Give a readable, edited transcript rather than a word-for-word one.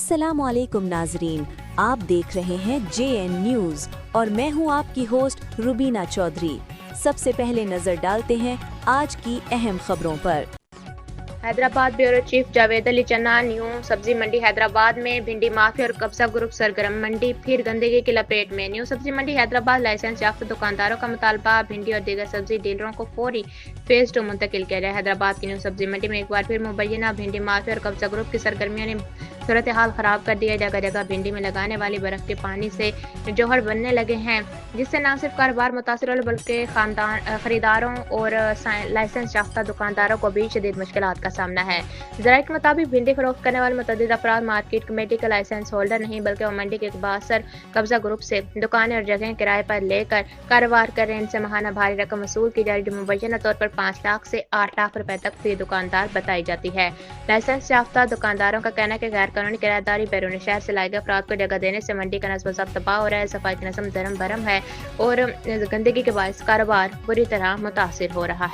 अस्सलामु अलैकुम नाजरीन, आप देख रहे हैं JN न्यूज़ और मैं हूं आपकी होस्ट रुबीना चौधरी। सबसे पहले नजर डालते हैं आज की अहम खबरों पर। हैदराबाद ब्यूरो चीफ जावेद अली चन्ना न्यू सब्जी मंडी हैदराबाद में भिंडी माफिया और कब्जा ग्रुप सरगर्म, मंडी फिर गंदगी की लपेट में। न्यू सब्जी मंडी हैदराबाद लाइसेंस याफ्ता दुकानदारों का मुतालबा, भिंडी और दीगर सब्जी डीलरों को फौरी फेज 2 मुंतकिल किया जाए। हैदराबाद की न्यू सब्जी मंडी में एक बार फिर मुबैना भिंडी माफिया और कब्जा ग्रुप की सरगर्मियों ने सूरत हाल खराब कर दिया। जगह जगह भिंडी में लगाने वाली बर्फ के पानी से जोहर बनने लगे हैं, जिससे न सिर्फ कारोबार मुतासर हो बल्कि खरीदारों और लाइसेंस याफ्ता दुकानदारों को भी शदीद मुश्किलात का सामना है। ज़राए के मुताबिक भिंडी फरोख्त करने वाले मुतअद्दिद अफराद मार्केट कमेटी का लाइसेंस होल्डर नहीं बल्कि वो मंडी के बासर कब्जा ग्रुप से दुकानें और जगहें किराए पर लेकर कारोबार कर रहे हैं। इनसे माहाना भारी रकम वसूल की जा रही, जो मुबैना तौर पर 5 लाख से 8 लाख रुपए तक फी दुकानदार बताई जाती है। लाइसेंस याफ्ता दुकानदारों का कहना है कि गैर कानूनी किराएदारी बैरून शहर से लाए गए अफराद को जगह देने से मंडी का नस्ब व ज़ब्त तबाह हो रहा है, सफाई की नज़म धर्म भरम है और गंदगी के बायस कारोबार बुरी तरह मुतासिर हो रहा है।